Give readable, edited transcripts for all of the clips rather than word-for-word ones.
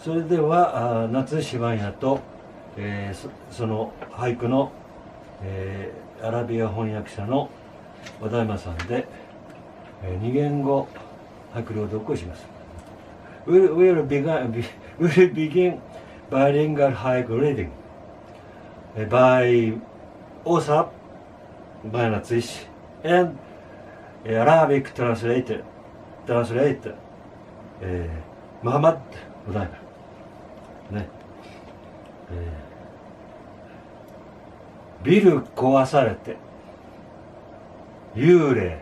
それでは夏石バンヤと、その俳句の、アラビア翻訳者の和田山さんで、2言語俳句朗読をします。We'll begin bilingual haiku reading by author Banya Natsuishi and Arabic translator Muhammad 和田山ね。ビル壊されて幽霊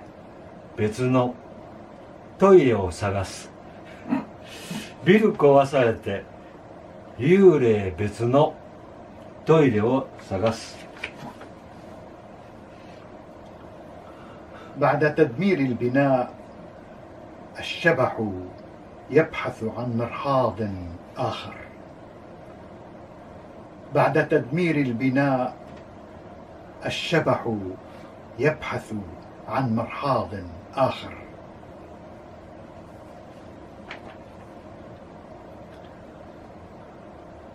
別のトイレを探す。ビル壊されて幽霊別のトイレを探す。بعد تدمير البناء الشبح يبحث عن مرحاض آخر. بعد تدمير البناء الشبح يبحث عن مرحاض آخر.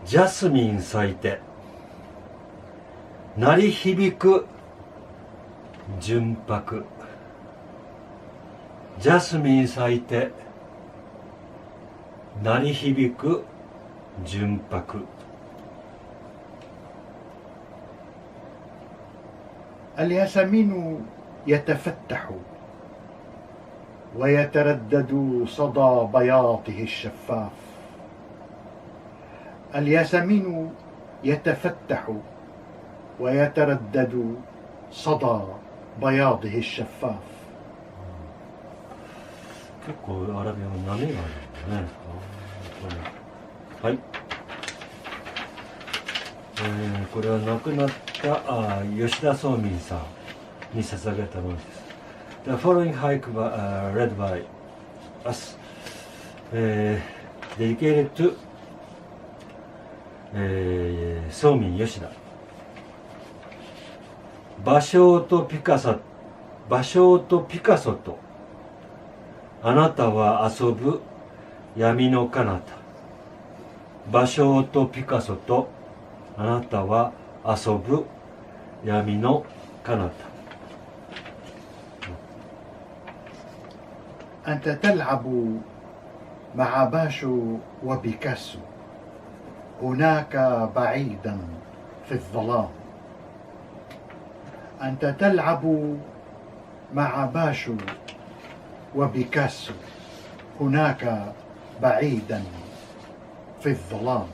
جاسمين 咲いて鳴り響く純白。ジャスミン咲いて鳴り響く純白。الياسمين يتفتح ويتردد صدى بياضه الشفاف. الياسمين يتفتح ويتردد صدى بياضه الشفاف. 結構アラビアの波があるんだね。はい。これは亡くなった吉田宗民さんに捧げたものです。The following haiku read by us, dedicated to 宗民吉田。芭蕉とピカソとあなたは遊ぶ闇の彼方。芭蕉とピカソとあなたは遊ぶ闇の彼方。أنت تلعب مع باشو وبيكاسو هناك بعيدا في الظلام. أنت تلعب مع باشو وبيكاسو هناك بعيدا في الظلام.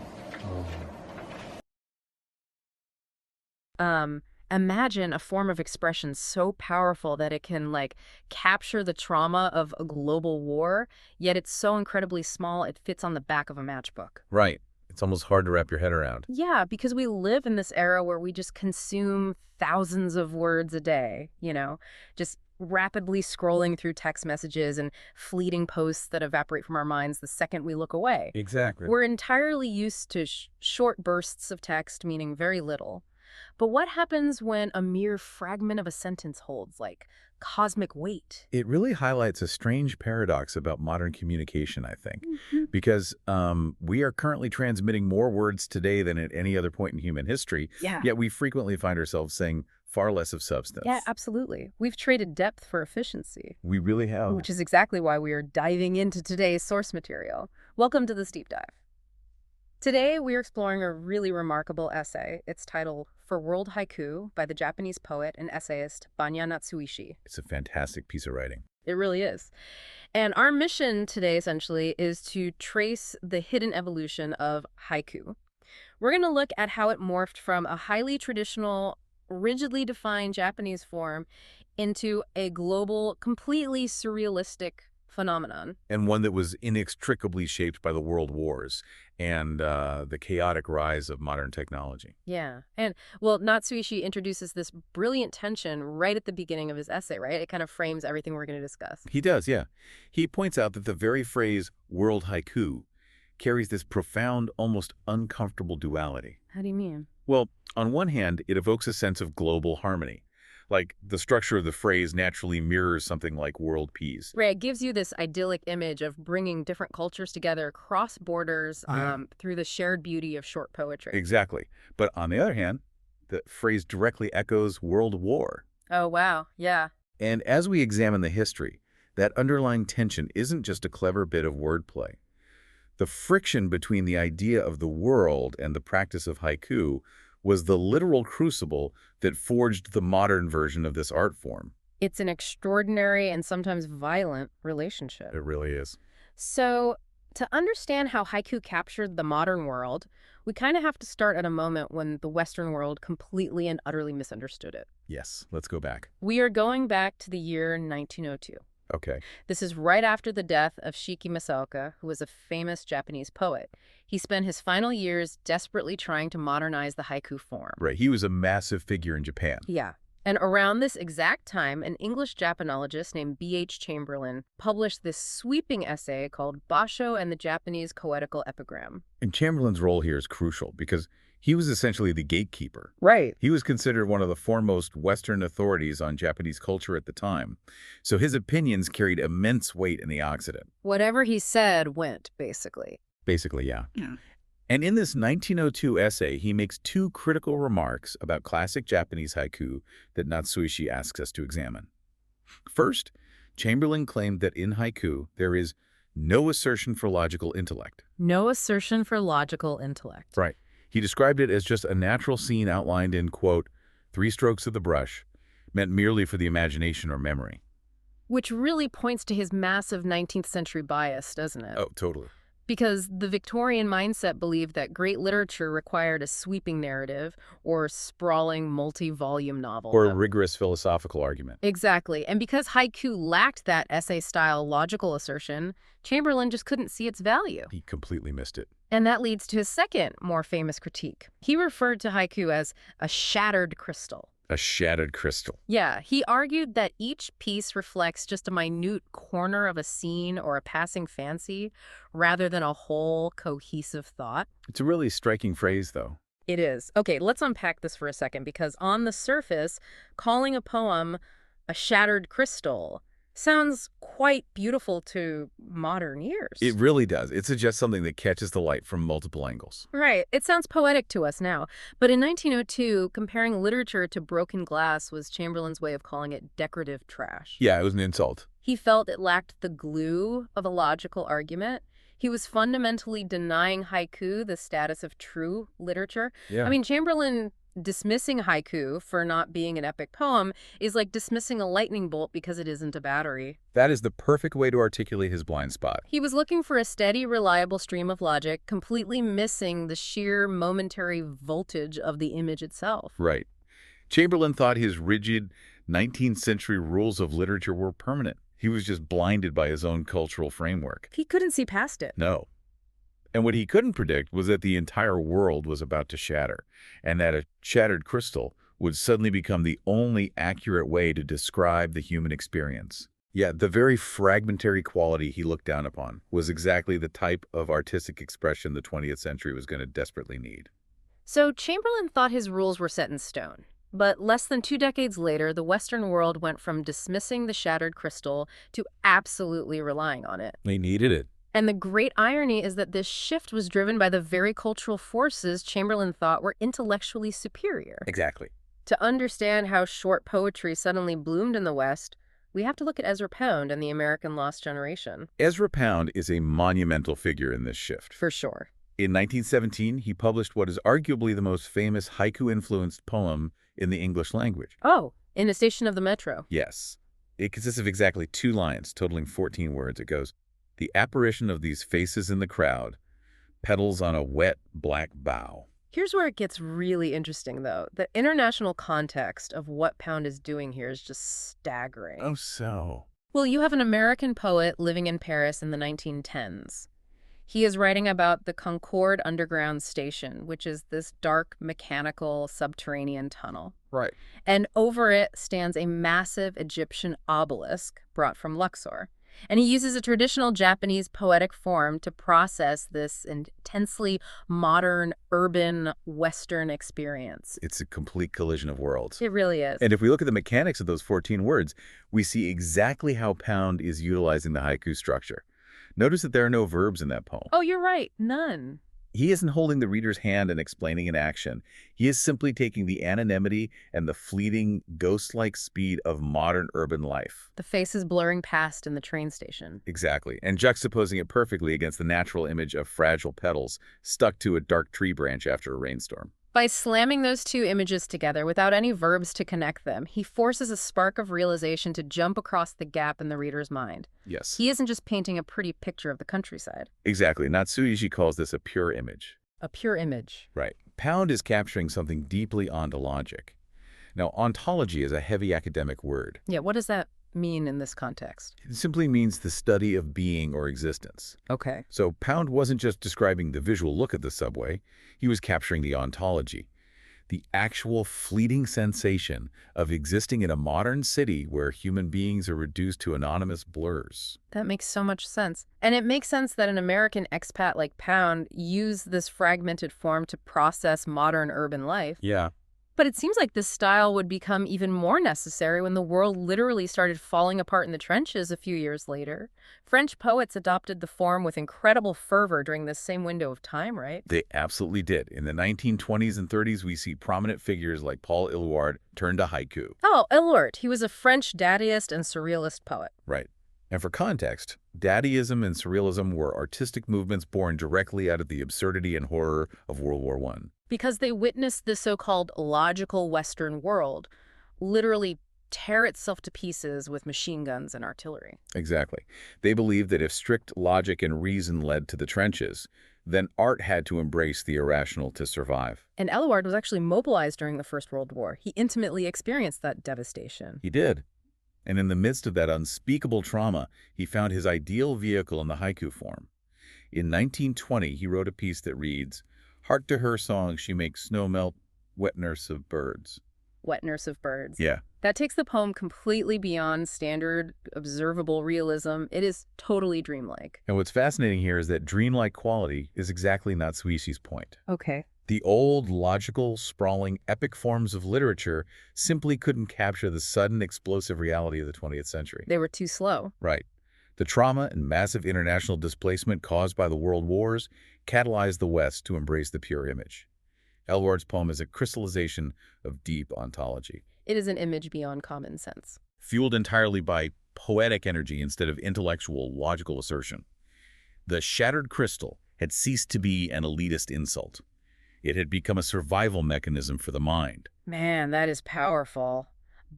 Imagine a form of expression so powerful that it can capture the trauma of a global war, yet it's so incredibly small it fits on the back of a matchbook. Right. It's almost hard to wrap your head around. Yeah, because we live in this era where we just consume thousands of words a day, just rapidly scrolling through text messages and fleeting posts that evaporate from our minds the second we look away. Exactly. We're entirely used to short bursts of text meaning very little. But what happens when a mere fragment of a sentence holds, cosmic weight? It really highlights a strange paradox about modern communication, I think. Because we are currently transmitting more words today than at any other point in human history, yet we frequently find ourselves saying far less of substance. Yeah, absolutely. We've traded depth for efficiency. We really have. Which is exactly why we are diving into today's source material. Welcome to this deep dive. Today, we're exploring a really remarkable essay. It's titled For World Haiku by the Japanese poet and essayist Banya Natsuishi. It's a fantastic piece of writing. It really is. And our mission today, essentially, is to trace the hidden evolution of haiku. We're going to look at how it morphed from a highly traditional, rigidly defined Japanese form into a global, completely surrealistic phenomenon. And one that was inextricably shaped by the world wars and the chaotic rise of modern technology. Yeah. And, well, Natsuishi introduces this brilliant tension right at the beginning of his essay, right? It kind of frames everything we're going to discuss. He does, yeah. He points out that the very phrase world haiku carries this profound, almost uncomfortable duality. How do you mean? Well, on one hand, it evokes a sense of global harmony. Like, the structure of the phrase naturally mirrors something like world peace. Right, it gives you this idyllic image of bringing different cultures together across borders through the shared beauty of short poetry. Exactly. But on the other hand, the phrase directly echoes World War. Oh, wow. Yeah. And as we examine the history, that underlying tension isn't just a clever bit of wordplay. The friction between the idea of the world and the practice of haiku was the literal crucible that forged the modern version of this art form. It's an extraordinary and sometimes violent relationship. It really is. So, to understand how haiku captured the modern world, we kind of have to start at a moment when the Western world completely and utterly misunderstood it. Yes, let's go back. We are going back to the year 1902. Okay. This is right after the death of Shiki Masaoka, who was a famous Japanese poet. He spent his final years desperately trying to modernize the haiku form. Right, he was a massive figure in Japan. Yeah. And around this exact time, an English Japanologist named B.H. Chamberlain published this sweeping essay called Basho and the Japanese Poetical Epigram. And Chamberlain's role here is crucial because he was essentially the gatekeeper. Right. He was considered one of the foremost Western authorities on Japanese culture at the time, so his opinions carried immense weight in the Occident. Whatever he said went, basically. Basically, yeah. And in this 1902 essay, he makes two critical remarks about classic Japanese haiku that Natsuishi asks us to examine. First, Chamberlain claimed that in haiku, there is no assertion for logical intellect. No assertion for logical intellect. Right. He described it as just a natural scene outlined in, quote, 3 strokes of the brush, meant merely for the imagination or memory. Which really points to his massive 19th century bias, doesn't it? Oh, totally. Because the Victorian mindset believed that great literature required a sweeping narrative or sprawling multi-volume novel. Or a rigorous philosophical argument. Exactly. And because haiku lacked that essay-style logical assertion, Chamberlain just couldn't see its value. He completely missed it. And that leads to his second, more famous critique. He referred to haiku as a shattered crystal. A shattered crystal. Yeah, he argued that each piece reflects just a minute corner of a scene or a passing fancy, rather than a whole cohesive thought. It's a really striking phrase, though. It is. Okay, let's unpack this for a second, because on the surface, calling a poem a shattered crystal sounds quite beautiful to modern ears. It really does. It suggests something that catches the light from multiple angles. Right. It sounds poetic to us now. But in 1902, comparing literature to broken glass was Chamberlain's way of calling it decorative trash. Yeah, it was an insult. He felt it lacked the glue of a logical argument. He was fundamentally denying haiku the status of true literature. Yeah. I mean, Chamberlain dismissing haiku for not being an epic poem is like dismissing a lightning bolt because it isn't a battery. That is the perfect way to articulate his blind spot. He was looking for a steady, reliable stream of logic, completely missing the sheer momentary voltage of the image itself. Right. Chamberlain thought his rigid 19th century rules of literature were permanent. He was just blinded by his own cultural framework. He couldn't see past it. No. And what he couldn't predict was that the entire world was about to shatter, and that a shattered crystal would suddenly become the only accurate way to describe the human experience. Yeah, the very fragmentary quality he looked down upon was exactly the type of artistic expression the 20th century was going to desperately need. So Chamberlain thought his rules were set in stone. But less than 2 decades later, the Western world went from dismissing the shattered crystal to absolutely relying on it. They needed it. And the great irony is that this shift was driven by the very cultural forces Chamberlain thought were intellectually superior. Exactly. To understand how short poetry suddenly bloomed in the West, we have to look at Ezra Pound and the American Lost Generation. Ezra Pound is a monumental figure in this shift. For sure. In 1917, he published what is arguably the most famous haiku-influenced poem in the English language. Oh, In a Station of the Metro. Yes. It consists of exactly 2 lines, totaling 14 words. It goes, "The apparition of these faces in the crowd, petals on a wet black bough." Here's where it gets really interesting, though. The international context of what Pound is doing here is just staggering. Oh, so. Well, you have an American poet living in Paris in the 1910s. He is writing about the Concorde Underground Station, which is this dark, mechanical, subterranean tunnel. Right. And over it stands a massive Egyptian obelisk brought from Luxor. And he uses a traditional Japanese poetic form to process this intensely modern, urban, Western experience. It's a complete collision of worlds. It really is. And if we look at the mechanics of those 14 words, we see exactly how Pound is utilizing the haiku structure. Notice that there are no verbs in that poem. Oh, you're right. None. He isn't holding the reader's hand and explaining an action. He is simply taking the anonymity and the fleeting, ghost-like speed of modern urban life. The faces blurring past in the train station. Exactly, and juxtaposing it perfectly against the natural image of fragile petals stuck to a dark tree branch after a rainstorm. By slamming those two images together without any verbs to connect them, he forces a spark of realization to jump across the gap in the reader's mind. Yes. He isn't just painting a pretty picture of the countryside. Exactly. Natsuishi calls this a pure image. A pure image. Right. Pound is capturing something deeply ontologic. Now, ontology is a heavy academic word. Yeah, what does that mean in this context? It simply means the study of being or existence. Okay. So Pound wasn't just describing the visual look of the subway, he was capturing the ontology, the actual fleeting sensation of existing in a modern city where human beings are reduced to anonymous blurs. That makes so much sense. And it makes sense that an American expat like Pound used this fragmented form to process modern urban life. Yeah. But it seems like this style would become even more necessary when the world literally started falling apart in the trenches a few years later. French poets adopted the form with incredible fervor during this same window of time, right? They absolutely did. In the 1920s and 30s, we see prominent figures like Paul Éluard turn to haiku. Oh, Éluard. He was a French dadaist and surrealist poet. Right. And for context, Dadaism and Surrealism were artistic movements born directly out of the absurdity and horror of World War I. Because they witnessed the so-called logical Western world literally tear itself to pieces with machine guns and artillery. Exactly. They believed that if strict logic and reason led to the trenches, then art had to embrace the irrational to survive. And Éluard was actually mobilized during the First World War. He intimately experienced that devastation. He did. And in the midst of that unspeakable trauma, he found his ideal vehicle in the haiku form. In 1920, he wrote a piece that reads, "Hark to her song, she makes snow melt, wet nurse of birds." Wet nurse of birds. Yeah. That takes the poem completely beyond standard observable realism. It is totally dreamlike. And what's fascinating here is that dreamlike quality is exactly Natsuishi's point. Okay. The old, logical, sprawling, epic forms of literature simply couldn't capture the sudden, explosive reality of the 20th century. They were too slow. Right. The trauma and massive international displacement caused by the world wars catalyzed the West to embrace the pure image. Éluard's poem is a crystallization of deep ontology. It is an image beyond common sense. Fueled entirely by poetic energy instead of intellectual, logical assertion. The shattered crystal had ceased to be an elitist insult. It had become a survival mechanism for the mind. Man, that is powerful.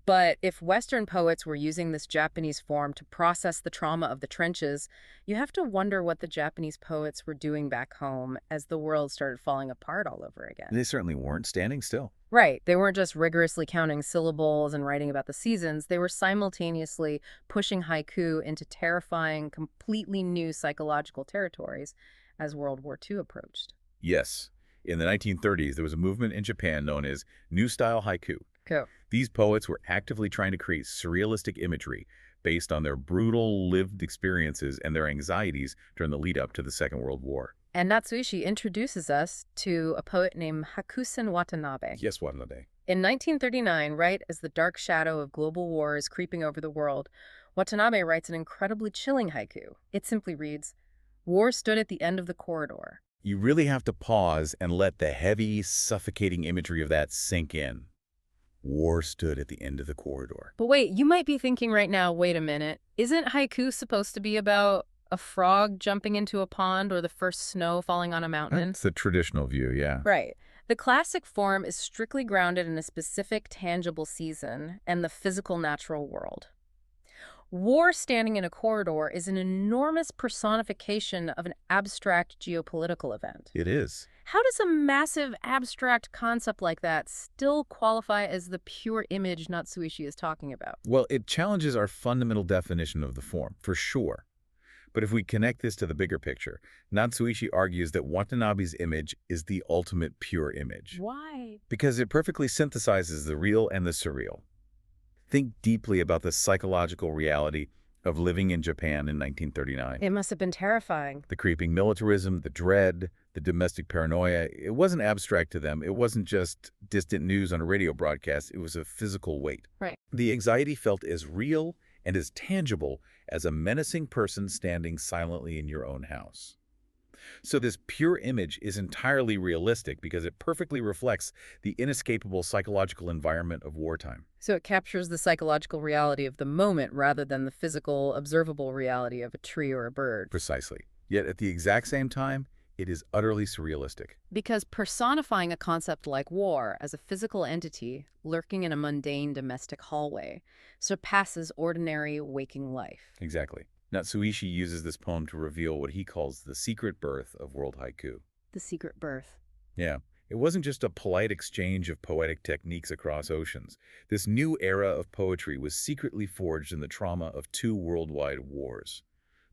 But if Western poets were using this Japanese form to process the trauma of the trenches, you have to wonder what the Japanese poets were doing back home as the world started falling apart all over again. They certainly weren't standing still. Right. They weren't just rigorously counting syllables and writing about the seasons. They were simultaneously pushing haiku into terrifying, completely new psychological territories as World War II approached. Yes. In the 1930s, there was a movement in Japan known as New Style Haiku. Cool. These poets were actively trying to create surrealistic imagery based on their brutal lived experiences and their anxieties during the lead-up to the Second World War. And Natsuishi introduces us to a poet named Hakusen Watanabe. Yes, Watanabe. In 1939, right as the dark shadow of global war is creeping over the world, Watanabe writes an incredibly chilling haiku. It simply reads, "War stood at the end of the corridor." You really have to pause and let the heavy, suffocating imagery of that sink in. War stood at the end of the corridor. But wait, you might be thinking right now, wait a minute, isn't haiku supposed to be about a frog jumping into a pond or the first snow falling on a mountain? That's the traditional view, yeah. Right. The classic form is strictly grounded in a specific tangible season and the physical natural world. War standing in a corridor is an enormous personification of an abstract geopolitical event. It is. How does a massive abstract concept like that still qualify as the pure image Natsuishi is talking about? Well, it challenges our fundamental definition of the form, for sure. But if we connect this to the bigger picture, Natsuishi argues that Watanabe's image is the ultimate pure image. Why? Because it perfectly synthesizes the real and the surreal. Think deeply about the psychological reality of living in Japan in 1939. It must have been terrifying. The creeping militarism, the dread, the domestic paranoia, it wasn't abstract to them. It wasn't just distant news on a radio broadcast. It was a physical weight. Right. The anxiety felt as real and as tangible as a menacing person standing silently in your own house. So this pure image is entirely realistic because it perfectly reflects the inescapable psychological environment of wartime. So it captures the psychological reality of the moment rather than the physical, observable reality of a tree or a bird. Precisely. Yet at the exact same time, it is utterly surrealistic. Because personifying a concept like war as a physical entity lurking in a mundane domestic hallway surpasses ordinary waking life. Exactly. Natsuishi uses this poem to reveal what he calls the secret birth of world haiku. The secret birth. Yeah. It wasn't just a polite exchange of poetic techniques across oceans. This new era of poetry was secretly forged in the trauma of 2 worldwide wars.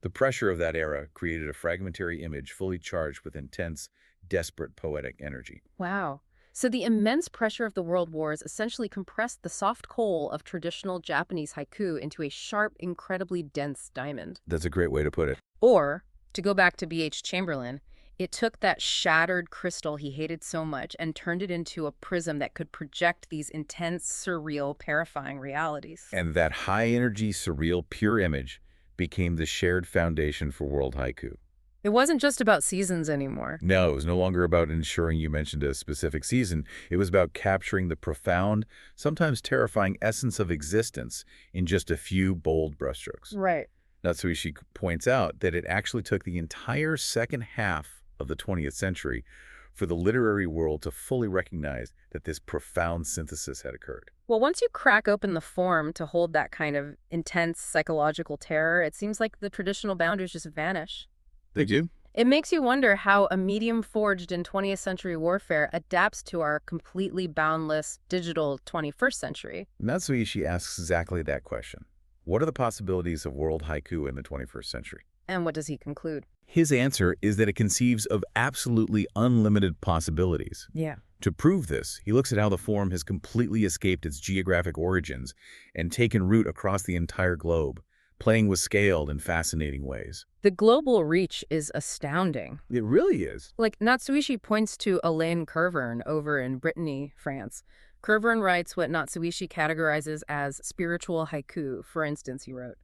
The pressure of that era created a fragmentary image fully charged with intense, desperate poetic energy. Wow. So the immense pressure of the world wars essentially compressed the soft coal of traditional Japanese haiku into a sharp, incredibly dense diamond. That's a great way to put it. Or, to go back to B.H. Chamberlain, it took that shattered crystal he hated so much and turned it into a prism that could project these intense, surreal, terrifying realities. And that high-energy, surreal, pure image became the shared foundation for world haiku. It wasn't just about seasons anymore. No, it was no longer about ensuring you mentioned a specific season. It was about capturing the profound, sometimes terrifying essence of existence in just a few bold brushstrokes. Right. Natsuishi points out that it actually took the entire second half of the 20th century for the literary world to fully recognize that this profound synthesis had occurred. Well, once you crack open the form to hold that kind of intense psychological terror, it seems like the traditional boundaries just vanish. They do? It makes you wonder how a medium forged in 20th century warfare adapts to our completely boundless digital 21st century. Natsuishi asks exactly that question. What are the possibilities of world haiku in the 21st century? And what does he conclude? His answer is that it conceives of absolutely unlimited possibilities. Yeah. To prove this, he looks at how the form has completely escaped its geographic origins and taken root across the entire globe, playing with scale in fascinating ways. The global reach is astounding. It really is. Like, Natsuishi points to Alain Kervern over in Brittany, France. Kervern writes what Natsuishi categorizes as spiritual haiku. For instance, he wrote,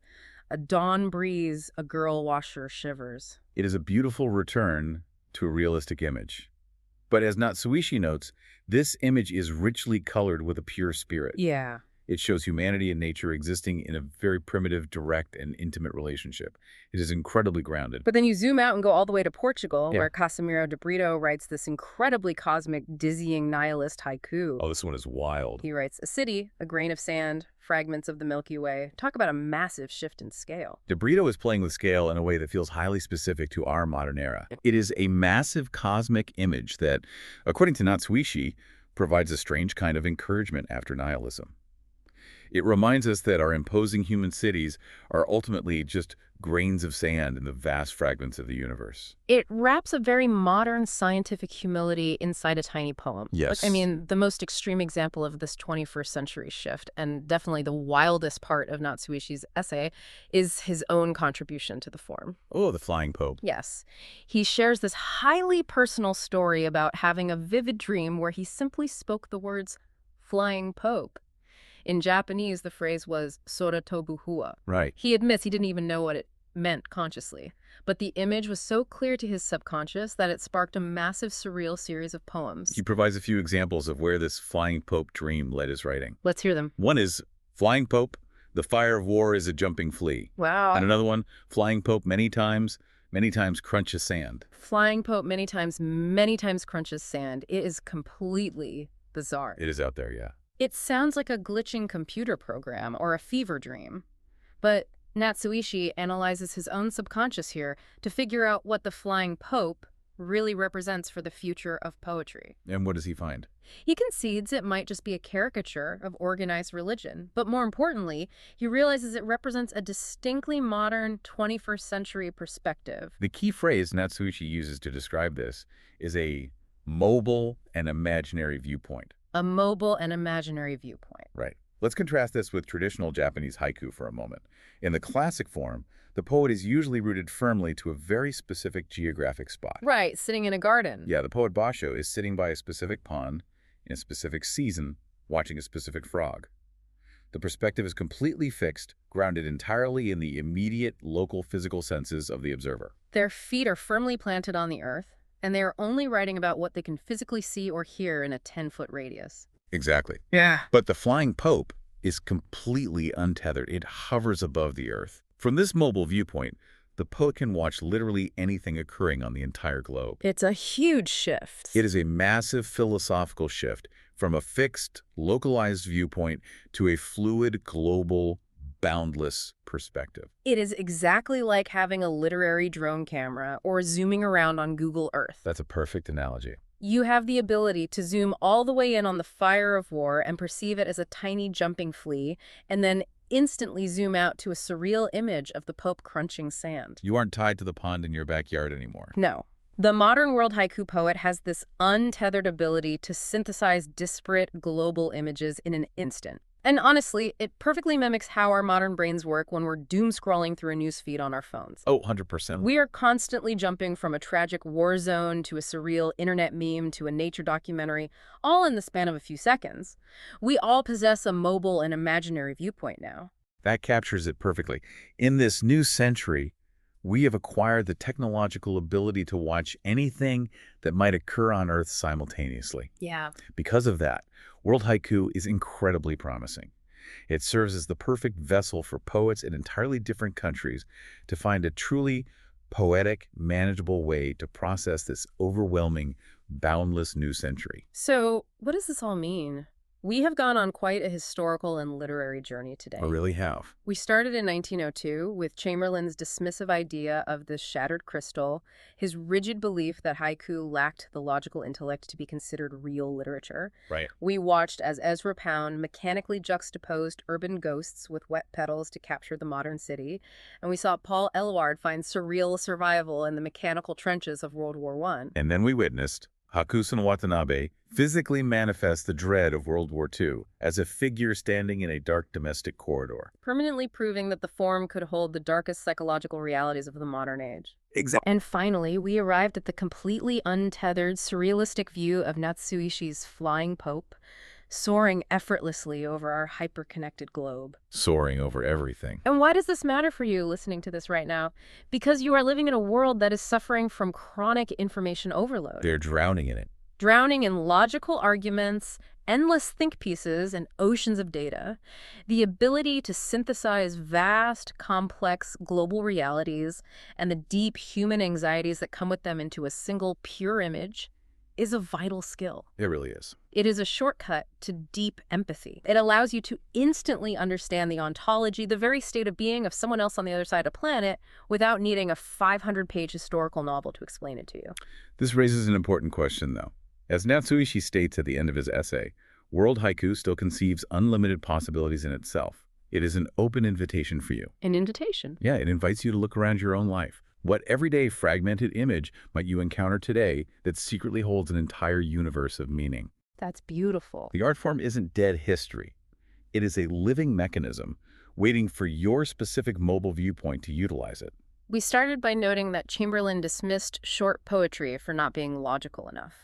"A dawn breeze, a girl washer shivers." It is a beautiful return to a realistic image. But as Natsuishi notes, this image is richly colored with a pure spirit. Yeah. It shows humanity and nature existing in a very primitive, direct, and intimate relationship. It is incredibly grounded. But then you zoom out and go all the way to Portugal, Yeah. where Casimiro de Brito writes this incredibly cosmic, dizzying nihilist haiku. Oh, this one is wild. He writes, "A city, a grain of sand, fragments of the Milky Way." Talk about a massive shift in scale. De Brito is playing with scale in a way that feels highly specific to our modern era. It is a massive cosmic image that, according to Natsuishi, provides a strange kind of encouragement after nihilism. It reminds us that our imposing human cities are ultimately just grains of sand in the vast fragments of the universe. It wraps a very modern scientific humility inside a tiny poem. Yes. Like, I mean, the most extreme example of this 21st century shift, and definitely the wildest part of Natsuishi's essay, is his own contribution to the form. Oh, the flying pope. Yes. He shares this highly personal story about having a vivid dream where he simply spoke the words, "flying pope." In Japanese, the phrase was "sora tobu hua." Right. He admits he didn't even know what it meant consciously, but the image was so clear to his subconscious that it sparked a massive, surreal series of poems. He provides a few examples of where this flying pope dream led his writing. Let's hear them. One is, "Flying pope, the fire of war is a jumping flea." Wow. And another one, "Flying pope many times crunches sand." Flying pope many times crunches sand. It is completely bizarre. It is out there, yeah. It sounds like a glitching computer program or a fever dream. But Natsuishi analyzes his own subconscious here to figure out what the flying pope really represents for the future of poetry. And what does he find? He concedes it might just be a caricature of organized religion, but more importantly, he realizes it represents a distinctly modern 21st century perspective. The key phrase Natsuishi uses to describe this is a mobile and imaginary viewpoint. A mobile and imaginary viewpoint. Right. Let's contrast this with traditional Japanese haiku for a moment. In the classic form, the poet is usually rooted firmly to a very specific geographic spot. Right, sitting in a garden. Yeah, the poet Basho is sitting by a specific pond in a specific season, watching a specific frog. The perspective is completely fixed, grounded entirely in the immediate local physical senses of the observer. Their feet are firmly planted on the earth, and they are only writing about what they can physically see or hear in a 10-foot radius. Exactly. Yeah. But the flying pope is completely untethered. It hovers above the earth. From this mobile viewpoint, the poet can watch literally anything occurring on the entire globe. It's a huge shift. It is a massive philosophical shift from a fixed, localized viewpoint to a fluid, global, boundless perspective. It is exactly like having a literary drone camera or zooming around on Google Earth. That's a perfect analogy. You have the ability to zoom all the way in on the fire of war and perceive it as a tiny jumping flea, and then instantly zoom out to a surreal image of the Pope crunching sand. You aren't tied to the pond in your backyard anymore. No. The modern world haiku poet has this untethered ability to synthesize disparate global images in an instant. And honestly, it perfectly mimics how our modern brains work when we're doom-scrolling through a newsfeed on our phones. Oh, 100%. We are constantly jumping from a tragic war zone to a surreal internet meme to a nature documentary, all in the span of a few seconds. We all possess a mobile and imaginary viewpoint now. That captures it perfectly. In this new century, we have acquired the technological ability to watch anything that might occur on Earth simultaneously. Yeah. Because of that, World Haiku is incredibly promising. It serves as the perfect vessel for poets in entirely different countries to find a truly poetic, manageable way to process this overwhelming, boundless new century. So, what does this all mean? We have gone on quite a historical and literary journey today. I really have. We started in 1902 with Chamberlain's dismissive idea of the shattered crystal, his rigid belief that haiku lacked the logical intellect to be considered real literature. Right. We watched as Ezra Pound mechanically juxtaposed urban ghosts with wet petals to capture the modern city, and we saw Paul Eluard find surreal survival in the mechanical trenches of World War I. And then we witnessed Hakusan Watanabe physically manifest the dread of World War II as a figure standing in a dark domestic corridor. Permanently proving that the form could hold the darkest psychological realities of the modern age. Exactly. And finally, we arrived at the completely untethered, surrealistic view of Natsuishi's flying pope, soaring effortlessly over our hyper-connected globe. Soaring over everything. And why does this matter for you listening to this right now? Because you are living in a world that is suffering from chronic information overload. They're drowning in it. Drowning in logical arguments, endless think pieces, and oceans of data. The ability to synthesize vast, complex global realities and the deep human anxieties that come with them into a single pure image is a vital skill. It really is. It is a shortcut to deep empathy. It allows you to instantly understand the ontology, the very state of being of someone else on the other side of the planet, without needing a 500-page historical novel to explain it to you. This raises an important question, though. As Natsuishi states at the end of his essay, World Haiku still conceives unlimited possibilities in itself. It is an open invitation for you. An invitation? Yeah, it invites you to look around your own life. What everyday fragmented image might you encounter today that secretly holds an entire universe of meaning? That's beautiful. The art form isn't dead history. It is a living mechanism waiting for your specific mobile viewpoint to utilize it. We started by noting that Chamberlain dismissed short poetry for not being logical enough.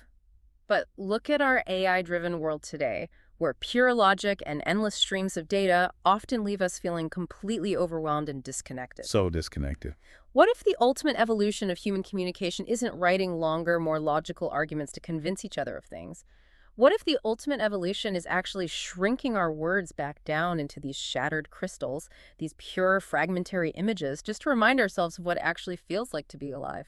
But look at our AI-driven world today, where pure logic and endless streams of data often leave us feeling completely overwhelmed and disconnected. So disconnected. What if the ultimate evolution of human communication isn't writing longer, more logical arguments to convince each other of things? What if the ultimate evolution is actually shrinking our words back down into these shattered crystals, these pure fragmentary images, just to remind ourselves of what it actually feels like to be alive?